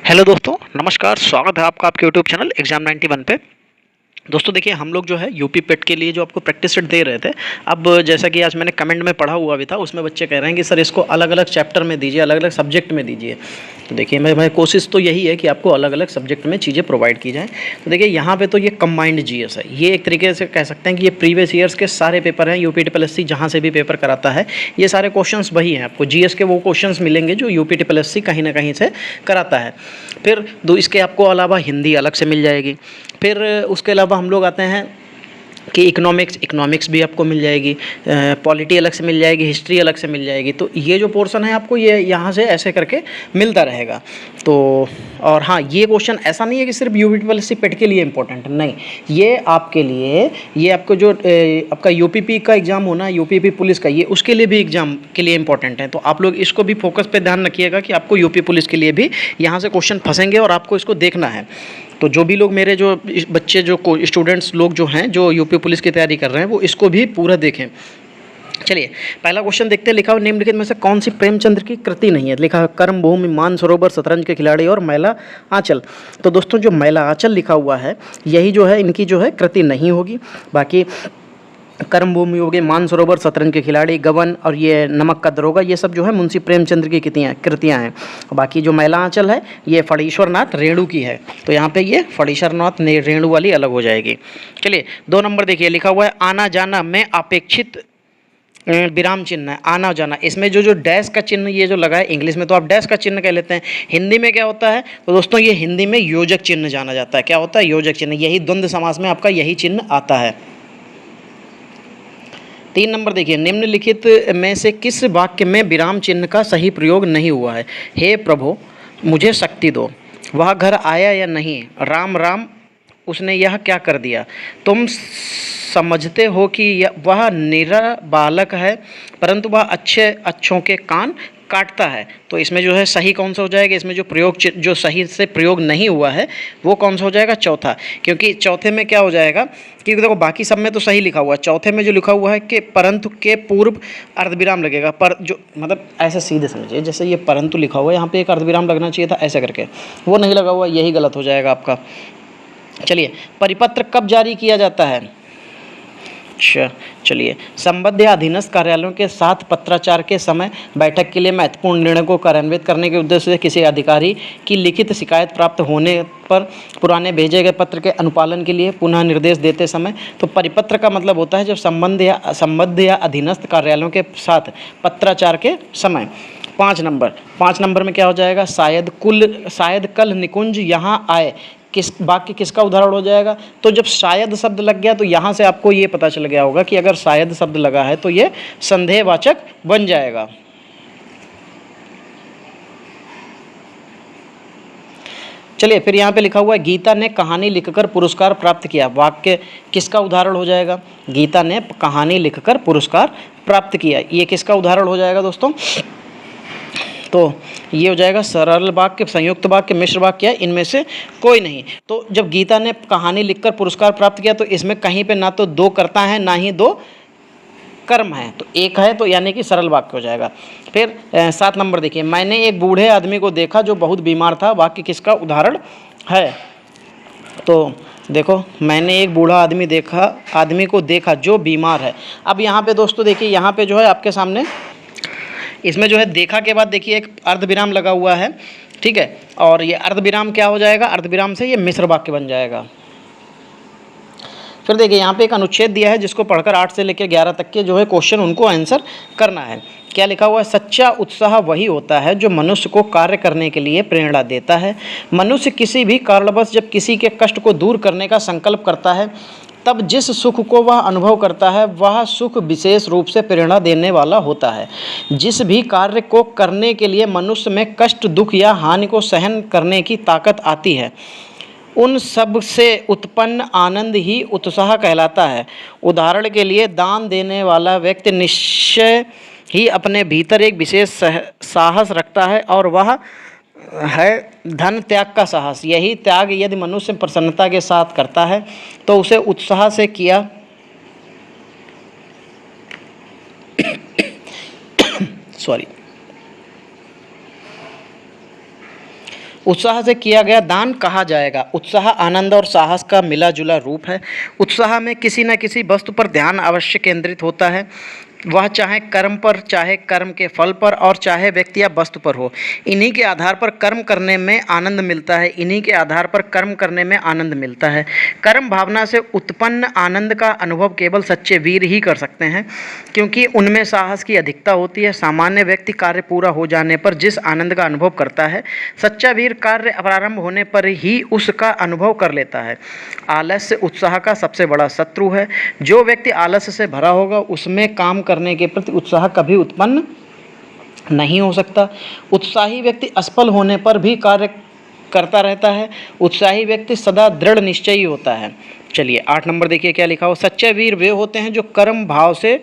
Hello दोस्तों, नमस्कार। स्वागत है आपका आपके यूट्यूब चैनल एग्जाम 91 पे। दोस्तों देखिए, हम लोग जो है यूपी पेट के लिए जो आपको प्रैक्टिस सेट दे रहे थे। अब जैसा कि आज मैंने कमेंट में पढ़ा हुआ भी था, उसमें बच्चे कह रहे हैं कि सर इसको अलग अलग चैप्टर में दीजिए, अलग अलग सब्जेक्ट में दीजिए। तो देखिए, मैं कोशिश तो यही है कि आपको अलग अलग सब्जेक्ट में चीज़ें प्रोवाइड की जाएँ। तो देखिए, यहाँ पे तो ये कंबाइंड जीएस है। ये एक तरीके से कह सकते हैं कि ये प्रीवियस ईयर्स के सारे पेपर हैं। यूपी ट्रिपल एस सी जहाँ से भी पेपर कराता है, ये सारे क्वेश्चंस वही हैं। आपको जीएस के वो क्वेश्चंस मिलेंगे जो यूपी ट्रिपल एस सी कहीं ना कहीं से कराता है। फिर दो इसके आपको अलावा हिंदी अलग से मिल जाएगी। फिर उसके अलावा हम लोग आते हैं कि इकोनॉमिक्स भी आपको मिल जाएगी, पॉलिटी अलग से मिल जाएगी, हिस्ट्री अलग से मिल जाएगी। तो ये जो पोर्शन है आपको ये यहाँ से ऐसे करके मिलता रहेगा। तो और हाँ, ये क्वेश्चन ऐसा नहीं है कि सिर्फ यूपी ट्रिपल एस सी पेट के लिए इंपॉर्टेंट है, नहीं। ये आपके लिए, ये आपको जो आपका यूपीपी का एग्ज़ाम होना है, यूपीपी पुलिस का, ये उसके लिए भी एग्ज़ाम के लिए इंपॉर्टेंट है। तो आप लोग इसको भी फोकस पे ध्यान रखिएगा कि आपको यूपी पुलिस के लिए भी यहाँ से क्वेश्चन फंसेंगे और आपको इसको देखना है। तो जो भी लोग मेरे जो बच्चे जो स्टूडेंट्स लोग जो हैं जो यूपी पुलिस की तैयारी कर रहे हैं, वो इसको भी पूरा देखें। चलिए, पहला क्वेश्चन देखते हैं। लिखा हुआ निम्नलिखित में से कौन सी प्रेमचंद्र की कृति नहीं है। लिखा है कर्मभूमि, मानसरोवर, शतरंज के खिलाड़ी और मैला आंचल। तो दोस्तों, जो मैला आंचल लिखा हुआ है, यही जो है इनकी जो है कृति नहीं होगी। बाकी कर्मभूमि हो गए, मानसरोवर, शतरंज के खिलाड़ी, गबन और ये नमक का दरोगा, ये सब जो है मुंशी प्रेमचंद्र की कृतियाँ हैं। बाकी जो मैला आंचल है, ये फणीश्वर नाथ रेणु की है। तो यहाँ पे ये फणीश्वर नाथ रेणु वाली अलग हो जाएगी। चलिए, 2 नंबर देखिए। लिखा हुआ है आना जाना में अपेक्षित विराम चिन्ह है। आना जाना, इसमें जो जो डैश का चिन्ह ये जो लगा है, इंग्लिश में तो आप डैश का चिन्ह कह लेते हैं, हिंदी में क्या होता है? तो दोस्तों, ये हिंदी में योजक चिन्ह जाना जाता है। क्या होता है? योजक चिन्ह। यही द्वंद्व समास में आपका यही चिन्ह आता है। 3 नंबर देखिए, निम्नलिखित में से किस वाक्य में विराम चिन्ह का सही प्रयोग नहीं हुआ है। हे प्रभु, मुझे शक्ति दो। वह घर आया या नहीं? राम राम, उसने यह क्या कर दिया? तुम समझते हो कि वह निरा बालक है, परंतु वह अच्छों के कान काटता है। तो इसमें जो है सही कौन सा हो जाएगा? इसमें जो प्रयोग जो सही से प्रयोग नहीं हुआ है वो कौन सा हो जाएगा? चौथा। क्योंकि चौथे में क्या हो जाएगा कि देखो, बाकी सब में तो सही लिखा हुआ है, चौथे में जो लिखा हुआ है कि परंतु के पूर्व अर्धविराम लगेगा। पर जो मतलब ऐसे सीधे समझिए, जैसे ये परंतु लिखा हुआ है, यहाँ पे एक अर्धविराम लगना चाहिए था ऐसे करके, वो नहीं लगा हुआ, यही गलत हो जाएगा आपका। चलिए, परिपत्र कब जारी किया जाता है? अच्छा, चलिए, संबद्ध या अधीनस्थ कार्यालयों के साथ पत्राचार के समय बैठक के लिए महत्वपूर्ण निर्णय को कार्यान्वित करने के उद्देश्य से किसी अधिकारी की लिखित शिकायत प्राप्त होने पर पुराने भेजे गए पत्र के अनुपालन के लिए पुनः निर्देश देते समय। तो परिपत्र का मतलब होता है जब संबद्ध या अधीनस्थ कार्यालयों के साथ पत्राचार के समय। 5 नंबर में क्या हो जाएगा? शायद कल निकुंज यहाँ आए, किस वाक्य किसका उदाहरण हो जाएगा? तो जब शायद शब्द लग गया तो यहाँ से आपको ये पता चल गया होगा कि अगर शायद शब्द लगा है तो ये संदेहवाचक बन जाएगा। चलिए, फिर यहाँ पे लिखा हुआ है गीता ने कहानी लिखकर पुरस्कार प्राप्त किया। वाक्य किसका उदाहरण हो जाएगा? गीता ने कहानी लिखकर पुरस्कार प्राप्त किया, ये किसका उदाहरण हो जाएगा दोस्तों? तो ये हो जाएगा सरल वाक्य, संयुक्त वाक्य, मिश्र वाक्य, इनमें से कोई नहीं। तो जब गीता ने कहानी लिखकर पुरस्कार प्राप्त किया तो इसमें कहीं पे ना तो 2 कर्ता हैं ना ही 2 कर्म हैं, तो एक है, तो यानी कि सरल वाक्य हो जाएगा। फिर 7 नंबर देखिए, मैंने एक बूढ़े आदमी को देखा जो बहुत बीमार था। वाक्य किसका उदाहरण है? तो देखो, मैंने एक बूढ़ा आदमी को देखा जो बीमार है। अब यहाँ पे दोस्तों देखिए, यहाँ पे जो है आपके सामने इसमें जो है देखा के बाद देखिए एक अर्धविराम लगा हुआ है, ठीक है। और ये अर्धविराम क्या हो जाएगा? अर्धविराम से ये मिश्र वाक्य बन जाएगा। फिर देखिए, यहाँ पे एक अनुच्छेद दिया है जिसको पढ़कर 8 से लेकर 11 तक के जो है क्वेश्चन उनको आंसर करना है। क्या लिखा हुआ है? सच्चा उत्साह वही होता है जो मनुष्य को कार्य करने के लिए प्रेरणा देता है। मनुष्य किसी भी कारणवश जब किसी के कष्ट को दूर करने का संकल्प करता है, तब जिस सुख को वह अनुभव करता है वह सुख विशेष रूप से प्रेरणा देने वाला होता है। जिस भी कार्य को करने के लिए मनुष्य में कष्ट, दुख या हानि को सहन करने की ताकत आती है, उन सब से उत्पन्न आनंद ही उत्साह कहलाता है। उदाहरण के लिए, दान देने वाला व्यक्ति निश्चय ही अपने भीतर एक विशेष साहस रखता है और वह है धन त्याग का साहस। यही त्याग यदि मनुष्य प्रसन्नता के साथ करता है तो उसे उत्साह से किया उत्साह से किया गया दान कहा जाएगा। उत्साह आनंद और साहस का मिला जुला रूप है। उत्साह में किसी न किसी वस्तु पर ध्यान अवश्य केंद्रित होता है, वह चाहे कर्म पर, चाहे कर्म के फल पर और चाहे व्यक्ति या वस्तु पर हो। इन्हीं के आधार पर कर्म करने में आनंद मिलता है, इन्हीं के आधार पर कर्म करने में आनंद मिलता है। कर्म भावना से उत्पन्न आनंद का अनुभव केवल सच्चे वीर ही कर सकते हैं, क्योंकि उनमें साहस की अधिकता होती है। सामान्य व्यक्ति कार्य पूरा हो जाने पर जिस आनंद का अनुभव करता है, सच्चा वीर कार्य प्रारंभ होने पर ही उसका अनुभव कर लेता है। आलस्य उत्साह का सबसे बड़ा शत्रु है। जो व्यक्ति आलस्य से भरा होगा उसमें काम करने के प्रति उत्साह कभी उत्पन्न नहीं हो सकता। उत्साही व्यक्ति असफल होने पर भी कार्य करता रहता है। उत्साही व्यक्ति सदा दृढ़ निश्चयी होता है। चलिए 8 नंबर देखिए क्या लिखा हो। सच्चे वीर वे होते हैं जो कर्म भाव से,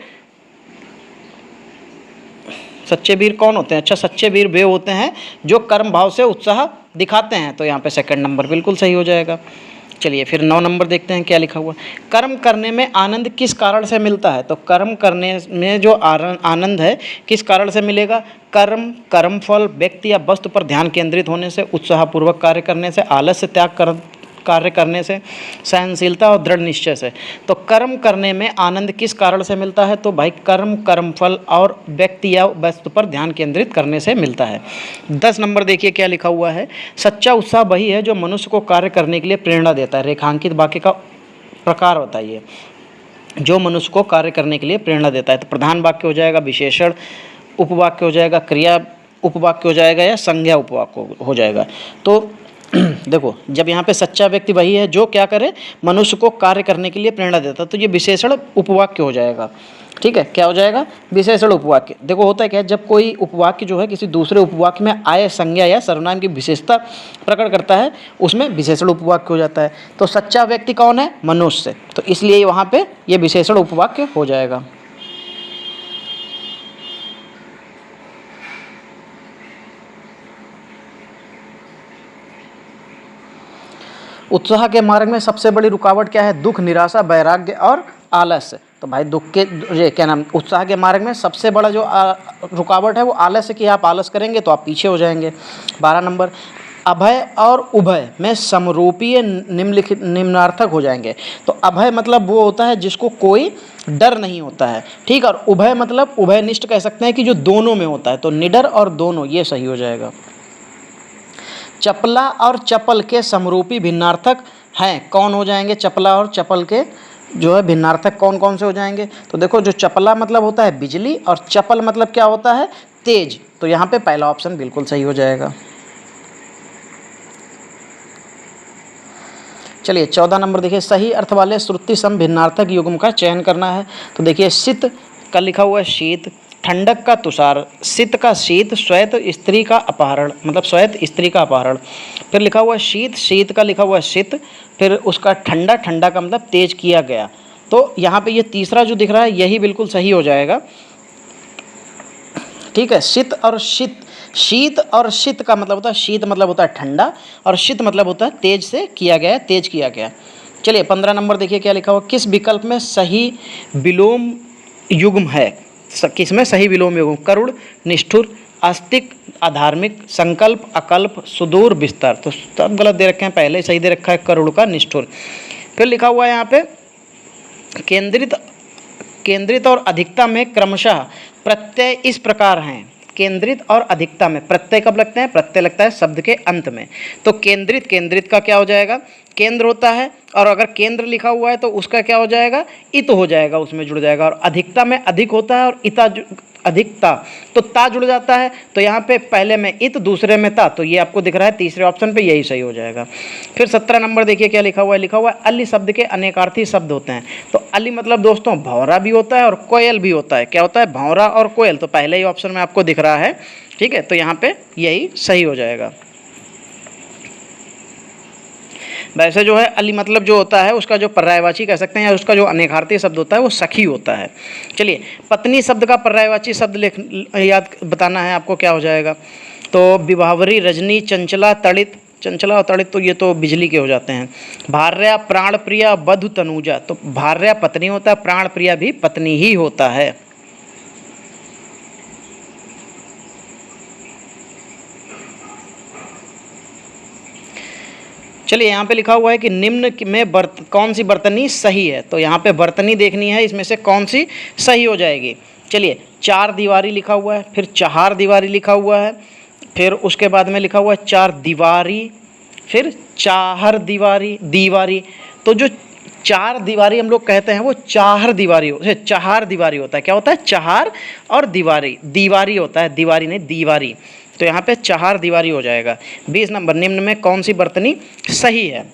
सच्चे वीर कौन होते हैं? अच्छा, सच्चे वीर वे होते हैं जो कर्म भाव से उत्साह दिखाते हैं। तो यहाँ पे सेकंड नंबर बिल्कुल सही हो जाएगा। चलिए फिर 9 नंबर देखते हैं क्या लिखा हुआ। कर्म करने में आनंद किस कारण से मिलता है? तो कर्म करने में जो आनंद है किस कारण से मिलेगा? कर्म, कर्मफल, व्यक्ति या वस्तु पर ध्यान केंद्रित होने से, उत्साहपूर्वक कार्य करने से, आलस्य त्याग कर कार्य करने से, सहनशीलता और दृढ़ निश्चय से। तो कर्म करने में आनंद किस कारण से मिलता है? तो भाई कर्म, कर्मफल और व्यक्ति या वस्तु पर ध्यान केंद्रित करने से मिलता है। 10 नंबर देखिए क्या लिखा हुआ है। सच्चा उत्साह वही है जो मनुष्य को कार्य करने के लिए प्रेरणा देता है। रेखांकित वाक्य का प्रकार बताइए। जो मनुष्य को कार्य करने के लिए प्रेरणा देता है। तो प्रधान वाक्य हो जाएगा, विशेषण उपवाक्य हो जाएगा, क्रिया उपवाक्य हो जाएगा या संज्ञा उपवाक्य हो जाएगा। तो देखो, जब यहाँ पे सच्चा व्यक्ति वही है जो क्या करे, मनुष्य को कार्य करने के लिए प्रेरणा देता है, तो ये विशेषण उपवाक्य हो जाएगा। ठीक है, क्या हो जाएगा? विशेषण उपवाक्य। देखो होता है क्या, जब कोई उपवाक्य जो है किसी दूसरे उपवाक्य में आय, संज्ञा या सर्वनाम की विशेषता प्रकट करता है, उसमें विशेषण उपवाक्य हो जाता है। तो सच्चा व्यक्ति कौन है? मनुष्य। तो इसलिए वहाँ पे ये विशेषण उपवाक्य हो जाएगा। उत्साह के मार्ग में सबसे बड़ी रुकावट क्या है? दुख, निराशा, वैराग्य और आलस्य। तो भाई दुख के ये क्या नाम, उत्साह के मार्ग में सबसे बड़ा जो रुकावट है वो आलस्य की। आप आलस करेंगे तो आप पीछे हो जाएंगे। 12 नंबर, अभय और उभय में समरूपीय निम्नलिखित निम्नार्थक हो जाएंगे। तो अभय मतलब वो होता है जिसको कोई डर नहीं होता है। ठीक, और उभय मतलब उभयनिष्ठ कह सकते हैं कि जो दोनों में होता है। तो निडर और दोनों, ये सही हो जाएगा। चपला और चपल के समरूपी भिन्नार्थक हैं, कौन हो जाएंगे? चपला और चपल के जो है भिन्नार्थक कौन कौन से हो जाएंगे? तो देखो, जो चपला मतलब होता है बिजली और चपल मतलब क्या होता है? तेज। तो यहाँ पे पहला ऑप्शन बिल्कुल सही हो जाएगा। चलिए 14 नंबर देखिए। सही अर्थ वाले श्रुति सम भिन्नार्थक युग्म का चयन करना है। तो देखिए, शीत का लिखा हुआ है शीत, ठंडक का तुषार, शीत का शीत, श्वेत स्त्री का अपहरण, मतलब श्वेत स्त्री का अपहरण। फिर लिखा हुआ शीत, शीत का लिखा हुआ शीत, फिर उसका ठंडा, ठंडा का मतलब तेज किया गया। तो यहाँ पे ये तीसरा जो दिख रहा है यही बिल्कुल सही हो जाएगा। ठीक है, शीत और शीत, शीत और शीत का मतलब होता है, शीत मतलब होता है ठंडा और शीत मतलब होता है तेज से किया गया, तेज किया गया। चलिए 15 नंबर देखिए क्या लिखा हुआ। किस विकल्प में सही विलोम युग्म है? किसमें सही विलोम युग्म? करुण, निष्ठुर, आस्तिक, अधार्मिक, संकल्प, अकल्प, सुदूर, विस्तार। तो सब गलत दे रखे हैं, पहले सही दे रखा है करुण का, निष्ठुर। फिर लिखा हुआ है यहाँ पे केंद्रित, केंद्रित और अधिकता में क्रमशः प्रत्यय इस प्रकार हैं। केंद्रित और अधिकता में प्रत्यय कब लगते हैं? प्रत्यय लगता है शब्द के अंत में। तो केंद्रित, केंद्रित का क्या हो जाएगा? केंद्र होता है, और अगर केंद्र लिखा हुआ है तो उसका क्या हो जाएगा? इत हो जाएगा, उसमें जुड़ जाएगा। और अधिकता में अधिक होता है और इता, अधिकता तो ता जुड़ जाता है। तो यहाँ पे पहले में इत, दूसरे में ता। तो ये आपको दिख रहा है तीसरे ऑप्शन पे, यही सही हो जाएगा। फिर 17 नंबर देखिए क्या लिखा हुआ है। लिखा हुआ है अली शब्द के अनेकार्थी शब्द होते हैं। तो अली मतलब दोस्तों भौरा भी होता है और कोयल भी होता है। क्या होता है? भौरा और कोयल। तो पहले ही ऑप्शन में आपको दिख रहा है। ठीक है, तो यहाँ पे यही सही हो जाएगा। वैसे जो है अली मतलब जो होता है उसका जो पर्यायवाची कह सकते हैं या उसका जो अनेकार्थी शब्द होता है वो सखी होता है। चलिए, पत्नी शब्द का पर्यायवाची शब्द याद बताना है आपको, क्या हो जाएगा? तो विभावरी, रजनी, चंचला, तड़ित। चंचला और तड़ित तो ये तो बिजली के हो जाते हैं। भार्या, प्राण प्रिया, वधु, तनुजा। तो भार्या पत्नी होता है, प्राण प्रिया भी पत्नी ही होता है। चलिए यहाँ पे लिखा हुआ है कि निम्न में कौन सी बर्तनी सही है, तो यहाँ पे बर्तनी देखनी है, इसमें से कौन सी सही हो जाएगी। चलिए, चार दीवारी लिखा हुआ है, फिर चार दीवारी लिखा हुआ है, फिर उसके बाद में लिखा हुआ है चार दीवारी, फिर चार दीवारी। तो जो चार दीवारी हम लोग कहते हैं वो चार दीवारी होता है। क्या होता है? चार और दीवारी होता है, दीवारी नहीं दीवारी। तो यहाँ पे चार दीवारी हो जाएगा। 20 नंबर, निम्न में कौन सी बर्तनी सही है?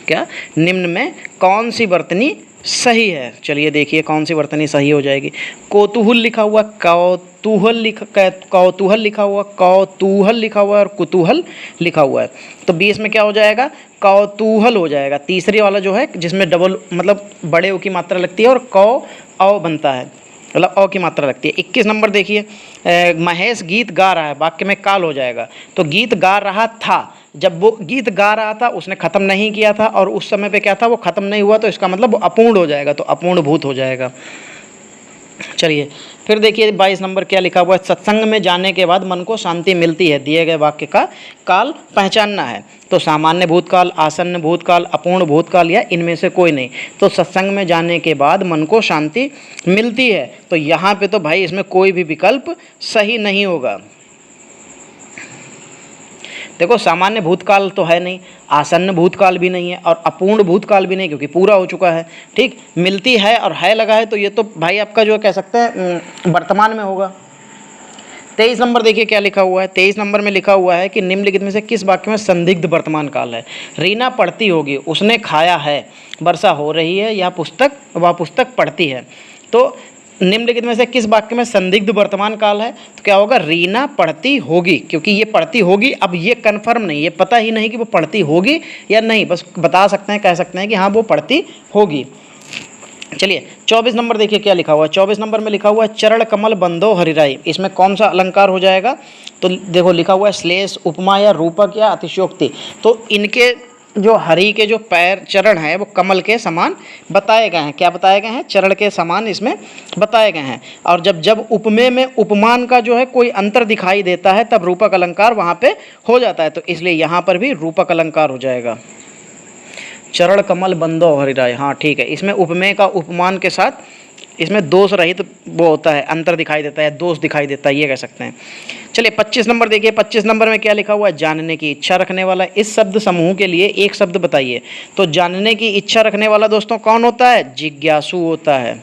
क्या निम्न में कौन सी बर्तनी सही है? चलिए देखिए कौन सी बर्तनी सही हो जाएगी। कौतूहल लिखा हुआ, कौतूहल लिखा हुआ और कुतूहल लिखा हुआ है। तो 20 में क्या हो जाएगा? कौतूहल हो जाएगा। तीसरी वाला जो है जिसमें डबल मतलब बड़े ओ की मात्रा लगती है और औ बनता है, मतलब अ की मात्रा लगती है। 21 नंबर देखिए, महेश गीत गा रहा है, वाक्य में काल हो जाएगा। तो गीत गा रहा था, जब वो गीत गा रहा था उसने ख़त्म नहीं किया था और उस समय पे क्या था, वो ख़त्म नहीं हुआ, तो इसका मतलब वो अपूर्ण हो जाएगा, तो अपूर्ण भूत हो जाएगा। चलिए फिर देखिए 22 नंबर क्या लिखा हुआ है। सत्संग में जाने के बाद मन को शांति मिलती है, दिए गए वाक्य का काल पहचानना है। तो सामान्य भूतकाल, आसन्न भूतकाल, अपूर्ण भूतकाल या इनमें से कोई नहीं। तो सत्संग में जाने के बाद मन को शांति मिलती है, तो यहाँ पे तो भाई इसमें कोई भी विकल्प सही नहीं होगा। देखो, सामान्य भूतकाल तो है नहीं, आसन्न भूतकाल भी नहीं है और अपूर्ण भूतकाल भी नहीं, क्योंकि पूरा हो चुका है। ठीक, मिलती है और है लगा है, तो ये तो भाई आपका जो कह सकते हैं वर्तमान में होगा। 23 नंबर देखिए क्या लिखा हुआ है। 23 नंबर में लिखा हुआ है कि निम्नलिखित में से किस वाक्य में संदिग्ध वर्तमान काल है? रीना पढ़ती होगी, उसने खाया है, वर्षा हो रही है, वह पुस्तक पढ़ती है। तो निम्नलिखित में से किस वाक्य में संदिग्ध वर्तमान काल है? तो क्या होगा? रीना पढ़ती होगी, क्योंकि ये पढ़ती होगी, अब ये कन्फर्म नहीं, ये पता ही नहीं कि वो पढ़ती होगी या नहीं, बस बता सकते हैं, कह सकते हैं कि हाँ वो पढ़ती होगी। चलिए 24 नंबर देखिए क्या लिखा हुआ है। 24 नंबर में लिखा हुआ है चरण कमल बंदो हरिराई। इसमें कौन सा अलंकार हो जाएगा? तो देखो लिखा हुआ है श्लेष, उपमा या रूपक या अतिशयोक्ति। तो इनके जो हरि के जो पैर चरण हैं वो कमल के समान बताए गए हैं। क्या बताए गए हैं? चरण के समान इसमें बताए गए हैं। और जब उपमेय में उपमान का जो है कोई अंतर दिखाई देता है तब रूपक अलंकार वहाँ पे हो जाता है, तो इसलिए यहाँ पर भी रूपक अलंकार हो जाएगा। चरण कमल बंदो हरिराय, हाँ ठीक है। इसमें उपमेय का उपमान के साथ इसमें दोष रहित वो होता है, अंतर दिखाई देता है, दोष दिखाई देता है, ये कह सकते हैं। चलिए 25 नंबर देखिए। 25 नंबर में क्या लिखा हुआ है? जानने की इच्छा रखने वाला। इस शब्द समूह के लिए एक शब्द बताइए। तो जानने की इच्छा रखने वाला दोस्तों कौन होता है? जिज्ञासु होता है।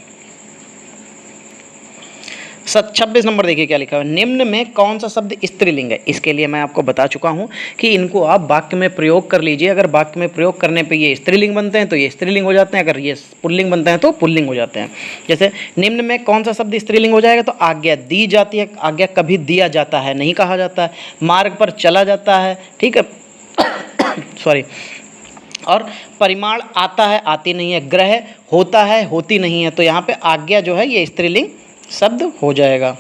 26 नंबर देखिए क्या लिखा है। निम्न में कौन सा शब्द स्त्रीलिंग है? इसके लिए मैं आपको बता चुका हूं कि इनको आप वाक्य में प्रयोग कर लीजिए। अगर वाक्य में प्रयोग करने पे ये स्त्रीलिंग बनते हैं तो ये स्त्रीलिंग हो जाते हैं, अगर ये पुल्लिंग बनते हैं तो पुल्लिंग हो जाते हैं। जैसे निम्न में कौन सा शब्द स्त्रीलिंग हो जाएगा? तो आज्ञा दी जाती है, आज्ञा कभी दिया जाता है नहीं कहा जाता है। मार्ग पर चला जाता है, ठीक है सॉरी। और परिमाण आता है, आती नहीं है। ग्रह होता है, होती नहीं है। तो यहाँ पे आज्ञा जो है ये स्त्रीलिंग शब्द हो जाएगा।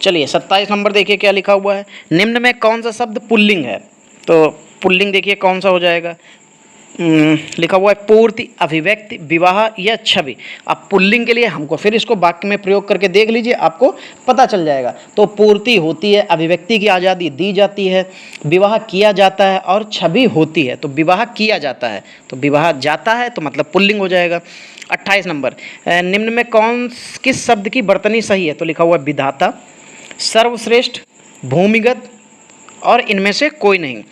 चलिए 27 नंबर देखिए क्या लिखा हुआ है। निम्न में कौन सा शब्द पुल्लिंग है? तो पुल्लिंग देखिए कौन सा हो जाएगा। लिखा हुआ है पूर्ति, अभिव्यक्ति, विवाह या छवि। अब पुल्लिंग के लिए हमको फिर इसको वाक्य में प्रयोग करके देख लीजिए, आपको पता चल जाएगा। तो पूर्ति होती है, अभिव्यक्ति की आज़ादी दी जाती है, विवाह किया जाता है और छवि होती है। तो विवाह किया जाता है, तो विवाह जाता है, तो मतलब पुल्लिंग हो जाएगा। 28 नंबर, निम्न में किस शब्द की वर्तनी सही है? तो लिखा हुआ है विधाता, सर्वश्रेष्ठ, भूमिगत और इनमें से कोई नहीं।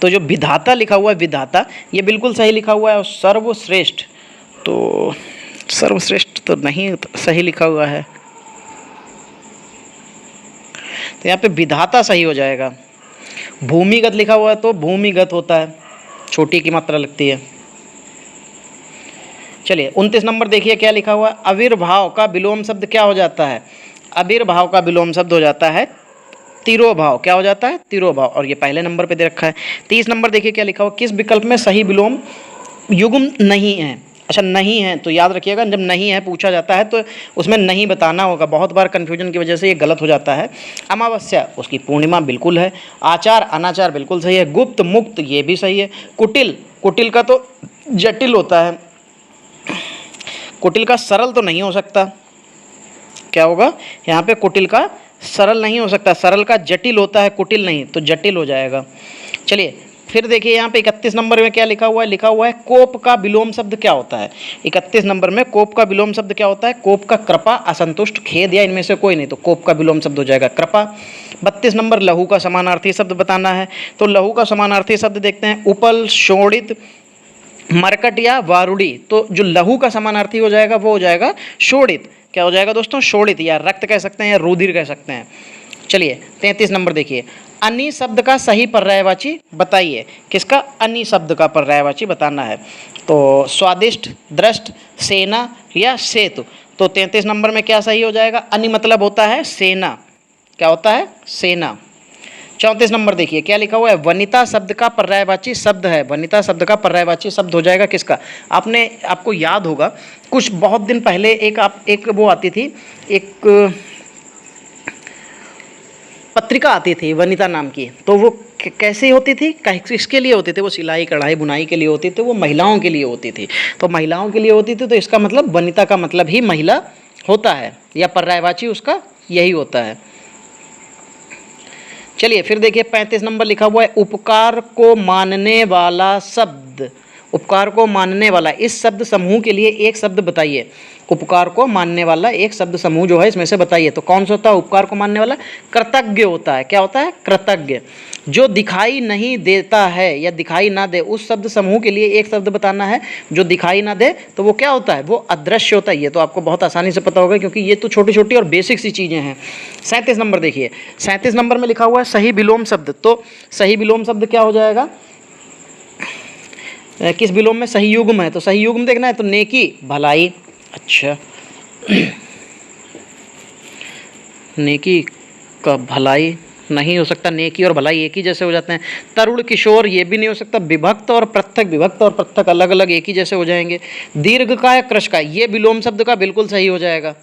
तो जो विधाता लिखा हुआ है, विधाता ये बिल्कुल सही लिखा हुआ है। और सर्वश्रेष्ठ, तो सर्वश्रेष्ठ तो नहीं सही लिखा हुआ है, तो यहाँ पे विधाता सही हो जाएगा। भूमिगत लिखा हुआ है तो भूमिगत होता है, छोटी की मात्रा लगती है। चलिए 29 नंबर देखिए क्या लिखा हुआ है। आविर्भाव का विलोम शब्द क्या हो जाता है? आविर्भाव का विलोम शब्द हो जाता है तिरोभाव। क्या हो जाता है? तिरोभाव। और ये पहले नंबर पे दे रखा है। 30 नंबर देखिए क्या लिखा हुआ। किस विकल्प में सही विलोम युग्म नहीं है? अच्छा नहीं है, तो याद रखिएगा जब नहीं है पूछा जाता है तो उसमें नहीं बताना होगा। बहुत बार कन्फ्यूजन की वजह से ये गलत हो जाता है। अमावस्या उसकी पूर्णिमा बिल्कुल है। आचार अनाचार बिल्कुल सही है। गुप्त मुक्त ये भी सही है। कुटिल, कुटिल का तो जटिल होता है, कुटिल का सरल तो नहीं हो सकता। क्या होगा यहाँ पे? कुटिल का सरल नहीं हो सकता, सरल का जटिल होता है, कुटिल नहीं, तो जटिल हो जाएगा। चलिए फिर देखिए यहाँ पे 31 नंबर में क्या लिखा हुआ है? लिखा हुआ है कोप का विलोम शब्द क्या होता है? 31 नंबर में कोप का विलोम शब्द क्या होता है? कोप का कृपा, असंतुष्ट, खेद या इनमें से कोई नहीं, तो कोप का विलोम शब्द हो जाएगा कृपा। 32 नंबर लहू का समानार्थी शब्द बताना है, तो लहू का समानार्थी शब्द देखते हैं, उपल, शोणित, मरकट या वारुड़ी। तो जो लहू का समानार्थी हो जाएगा वो हो जाएगा शोणित। क्या हो जाएगा दोस्तों? शोणित, या रक्त कह सकते हैं या रुधिर कह सकते हैं। चलिए 33 नंबर देखिए, अनि शब्द का सही पर्यायवाची बताइए। किसका? अनि शब्द का पर्यायवाची बताना है। तो स्वादिष्ट, दृष्ट, सेना या सेतु। तो 33 नंबर में क्या सही हो जाएगा? अनि मतलब होता है सेना। क्या होता है? सेना। 34 नंबर देखिए क्या लिखा हुआ है? वनिता शब्द का पर्यायवाची शब्द है। वनिता शब्द का पर्यायवाची शब्द हो जाएगा किसका? आपको याद होगा कुछ बहुत दिन पहले एक वो आती थी, एक पत्रिका आती थी वनिता नाम की। तो वो कैसे होती थी? किसके लिए होती थी? वो सिलाई कढ़ाई बुनाई के लिए होती थी, वो महिलाओं के लिए होती थी। तो महिलाओं के लिए होती थी, तो इसका मतलब वनिता का मतलब ही महिला होता है, या पर्यायवाची उसका यही होता है। चलिए फिर देखिए 35 नंबर लिखा हुआ है उपकार को मानने वाला शब्द। उपकार को मानने वाला, इस शब्द समूह के लिए एक शब्द बताइए। उपकार को मानने वाला एक शब्द समूह जो है इसमें से बताइए। तो कौन सा होता है उपकार को मानने वाला? कृतज्ञ होता है। क्या होता है? कृतज्ञ। जो दिखाई नहीं देता है या दिखाई ना दे, उस शब्द समूह के लिए एक शब्द बताना है जो दिखाई ना दे, तो वो क्या होता है? वो अदृश्य होता है। ये तो आपको बहुत आसानी से पता होगा क्योंकि ये तो छोटी छोटी और बेसिक सी चीज़ें हैं। 37 नंबर देखिए, 37 नंबर में लिखा हुआ है सही विलोम शब्द। तो सही विलोम शब्द क्या हो जाएगा? किस विलोम में? सही युग्म है, तो सही युग्म देखना है, तो नेकी, भलाई। अच्छा नेकी का भलाई नहीं हो सकता, नेकी और भलाई एक ही जैसे हो जाते हैं। तरुण किशोर ये भी नहीं हो सकता, विभक्त और पृथक, विभक्त और पृथक अलग अलग एक ही जैसे हो जाएंगे। दीर्घकाय, कृशकाय ये विलोम शब्द का बिल्कुल सही हो जाएगा।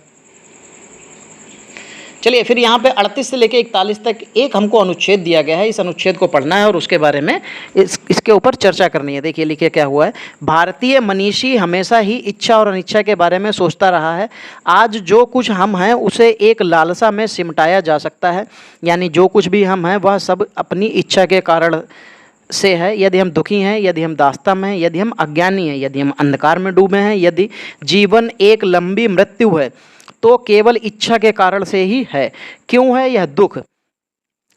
चलिए फिर यहाँ पे 38 से लेकर 41 तक एक हमको अनुच्छेद दिया गया है, इस अनुच्छेद को पढ़ना है और उसके बारे में इसके ऊपर चर्चा करनी है। देखिए लिखिए क्या हुआ है। भारतीय मनीषी हमेशा ही इच्छा और अनिच्छा के बारे में सोचता रहा है। आज जो कुछ हम हैं उसे एक लालसा में सिमटाया जा सकता है, यानी जो कुछ भी हम हैं वह सब अपनी इच्छा के कारण से है। यदि हम दुखी हैं, यदि हम दास्ता में हैं, यदि हम अज्ञानी हैं, यदि हम अंधकार में डूबे हैं, यदि जीवन एक लंबी मृत्यु है, तो केवल इच्छा के कारण से ही है। क्यों है यह दुख?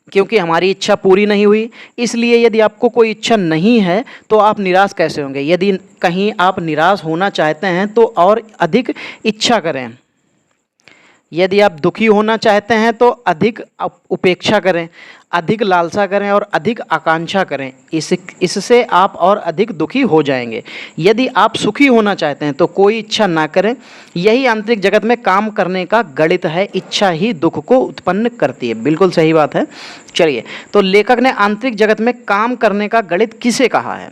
क्योंकि हमारी इच्छा पूरी नहीं हुई। इसलिए यदि आपको कोई इच्छा नहीं है तो आप निराश कैसे होंगे? यदि कहीं आप निराश होना चाहते हैं तो और अधिक इच्छा करें। यदि आप दुखी होना चाहते हैं तो अधिक उपेक्षा करें, अधिक लालसा करें और अधिक आकांक्षा करें। इससे आप और अधिक दुखी हो जाएंगे। यदि आप सुखी होना चाहते हैं तो कोई इच्छा ना करें। यही आंतरिक जगत में काम करने का गणित है। इच्छा ही दुख को उत्पन्न करती है। बिल्कुल सही बात है। चलिए तो लेखक ने आंतरिक जगत में काम करने का गणित किसे कहा है?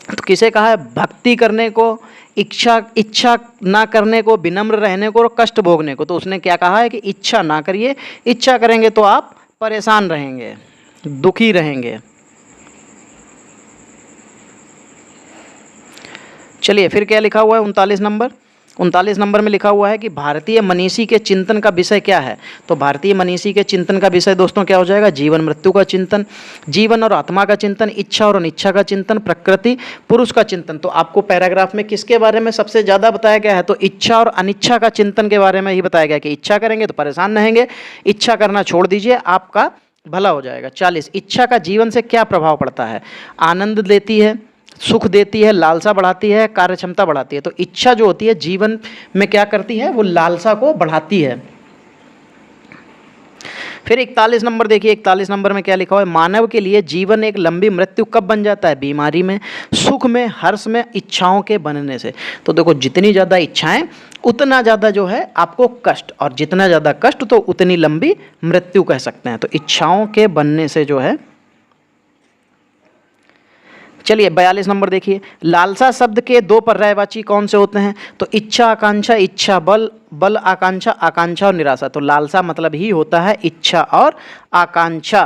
तो किसे कहा है? भक्ति करने को, इच्छा ना करने को, विनम्र रहने को और कष्ट भोगने को। तो उसने क्या कहा है कि इच्छा ना करिए, इच्छा करेंगे तो आप परेशान रहेंगे, दुखी रहेंगे। चलिए फिर क्या लिखा हुआ है 39 नंबर में लिखा हुआ है कि भारतीय मनीषी के चिंतन का विषय क्या है? तो भारतीय मनीषी के चिंतन का विषय दोस्तों क्या हो जाएगा? जीवन मृत्यु का चिंतन, जीवन और आत्मा का चिंतन, इच्छा और अनिच्छा का चिंतन, प्रकृति पुरुष का चिंतन। तो आपको पैराग्राफ में किसके बारे में सबसे ज़्यादा बताया गया है? तो इच्छा और अनिच्छा का चिंतन के बारे में ही बताया गया कि इच्छा करेंगे तो परेशान रहेंगे, इच्छा करना छोड़ दीजिए, आपका भला हो जाएगा। 40 इच्छा का जीवन से क्या प्रभाव पड़ता है? आनंद देती है, सुख देती है, लालसा बढ़ाती है, कार्य क्षमता बढ़ाती है। तो इच्छा जो होती है जीवन में क्या करती है? वो लालसा को बढ़ाती है। फिर 41 नंबर देखिए, 41 नंबर में क्या लिखा हुआ है? मानव के लिए जीवन एक लंबी मृत्यु कब बन जाता है? बीमारी में, सुख में, हर्ष में, इच्छाओं के बनने से। तो देखो जितनी ज़्यादा इच्छाएं उतना ज़्यादा जो है आपको कष्ट, और जितना ज़्यादा कष्ट तो उतनी लंबी मृत्यु कह सकते हैं। तो इच्छाओं के बनने से जो है। चलिए 42 नंबर देखिए, लालसा शब्द के दो पर्यायवाची कौन से होते हैं? तो इच्छा आकांक्षा, इच्छा बल, बल आकांक्षा, आकांक्षा और निराशा। तो लालसा मतलब ही होता है इच्छा और आकांक्षा।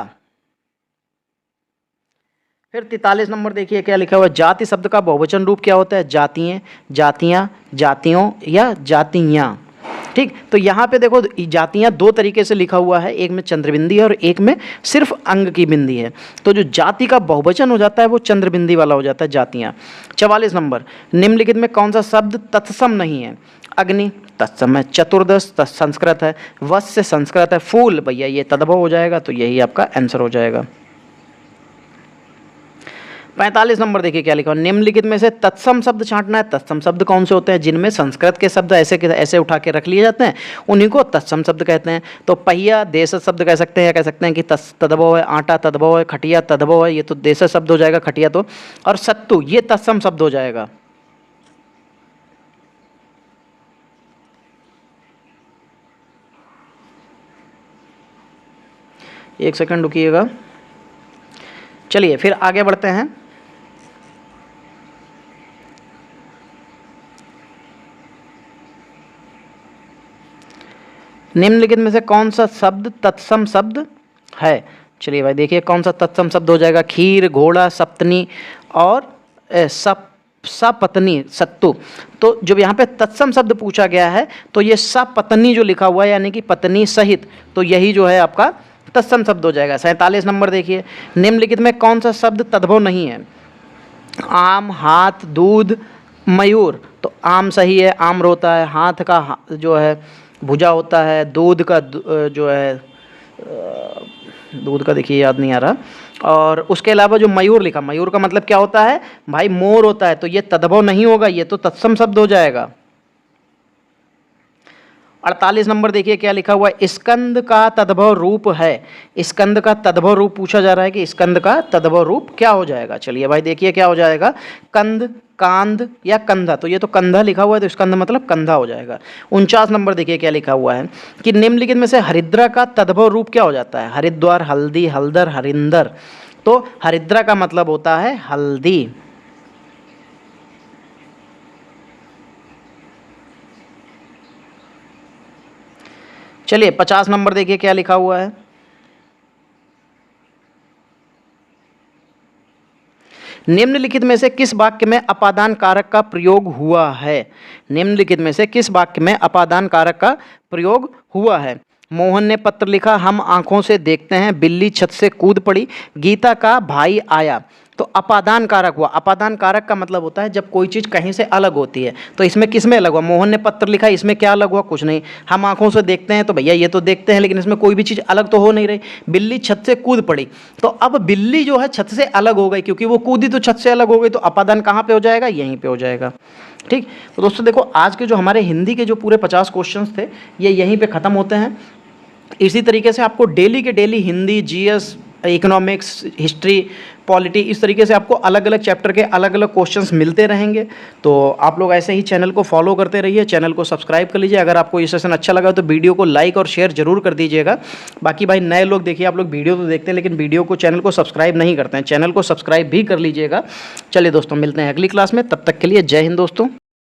फिर 43 नंबर देखिए क्या लिखा हुआ है? जाति शब्द का बहुवचन रूप क्या होता है? जातियां, जातियां, जातियों या जातियां। ठीक, तो यहाँ पे देखो जातियाँ दो तरीके से लिखा हुआ है, एक में चंद्रबिंदी है और एक में सिर्फ अंग की बिंदी है। तो जो जाति का बहुवचन हो जाता है वो चंद्रबिंदी वाला हो जाता है जातियाँ। 44 नंबर, निम्नलिखित में कौन सा शब्द तत्सम नहीं है? अग्नि तत्सम है, चतुर्दश संस्कृत है, वत्स्य संस्कृत है, फूल भैया ये तद्भव हो जाएगा, तो यही आपका आंसर हो जाएगा। 45 नंबर देखिए क्या लिखा है, निम्नलिखित में से तत्सम शब्द छांटना है। तत्सम शब्द कौन से होते हैं? जिनमें संस्कृत के शब्द ऐसे के ऐसे उठा के रख लिए जाते हैं, उन्हीं को तत्सम शब्द कहते हैं। तो पहिया देश शब्द कह सकते हैं, या कह सकते हैं कि तद्भव है, आटा तद्भव है, खटिया तद्भव है, ये तो देश शब्द हो जाएगा खटिया तो, और सत्तू ये तत्सम शब्द हो जाएगा। एक सेकंड रुकिएगा, चलिए फिर आगे बढ़ते हैं। निम्नलिखित में से कौन सा शब्द तत्सम शब्द है? चलिए भाई देखिए कौन सा तत्सम शब्द हो जाएगा। खीर, घोड़ा, सप्तनी और सपत्नी, सत्तू। तो जब यहाँ पे तत्सम शब्द पूछा गया है तो ये सपत्नी जो लिखा हुआ है यानी कि पत्नी सहित, तो यही जो है आपका तत्सम शब्द हो जाएगा। 47 नंबर देखिए, निम्नलिखित में कौन सा शब्द तद्भव नहीं है? आम, हाथ, दूध, मयूर। तो आम सही है, आम्र होता है, हाथ का जो है भुजा होता है, दूध का जो है दूध का देखिए याद नहीं आ रहा, और उसके अलावा जो मयूर लिखा, मयूर का मतलब क्या होता है भाई? मोर होता है, तो ये तद्भव नहीं होगा, ये तो तत्सम शब्द हो जाएगा। 48 नंबर देखिए क्या लिखा हुआ है, स्कंद का तद्भव रूप है। स्कंद का तद्भव रूप पूछा जा रहा है कि स्कंद का तद्भव रूप क्या हो जाएगा? चलिए भाई देखिए क्या हो जाएगा, कंद, कांद या कंधा। तो ये तो कंधा लिखा हुआ है तो स्कंद मतलब कंधा हो जाएगा। 49 नंबर देखिए क्या लिखा हुआ है कि निम्नलिखित में से हरिद्रा का तद्भव रूप क्या हो जाता है? हरिद्वार, हल्दी, हल्दर, हरिंदर। तो हरिद्रा का मतलब होता है हल्दी। चलिए 50 नंबर देखिए क्या लिखा हुआ है, निम्नलिखित में से किस वाक्य में अपादान कारक का प्रयोग हुआ है? निम्नलिखित में से किस वाक्य में अपादान कारक का प्रयोग हुआ है? मोहन ने पत्र लिखा, हम आंखों से देखते हैं, बिल्ली छत से कूद पड़ी, गीता का भाई आया। तो अपादान कारक हुआ। अपादान कारक का मतलब होता है जब कोई चीज़ कहीं से अलग होती है। तो इसमें किस में अलग हुआ? मोहन ने पत्र लिखा, इसमें क्या अलग हुआ? कुछ नहीं। हम आंखों से देखते हैं, तो भैया ये तो देखते हैं, लेकिन इसमें कोई भी चीज़ अलग तो हो नहीं रही। बिल्ली छत से कूद पड़ी, तो अब बिल्ली जो है छत से अलग हो गई, क्योंकि वो कूदी तो छत से अलग हो गई, तो अपादान कहाँ पे हो जाएगा? यहीं पे हो जाएगा। ठीक, तो दोस्तों देखो आज के जो हमारे हिंदी के जो पूरे 50 क्वेश्चंस थे ये यहीं पे ख़त्म होते हैं। इसी तरीके से आपको डेली के daily Hindi, GS, economics, history, polity, इस तरीके से आपको अलग अलग चैप्टर के अलग अलग क्वेश्चंस मिलते रहेंगे। तो आप लोग ऐसे ही चैनल को फॉलो करते रहिए, चैनल को सब्सक्राइब कर लीजिए। अगर आपको ये सेशन अच्छा लगा तो वीडियो को लाइक और शेयर जरूर कर दीजिएगा। बाकी भाई नए लोग देखिए, आप लोग वीडियो तो देखते हैं लेकिन वीडियो को, चैनल को सब्सक्राइब नहीं करते हैं, चैनल को सब्सक्राइब भी कर लीजिएगा। चलिए दोस्तों मिलते हैं अगली क्लास में, तब तक के लिए जय हिंद दोस्तों।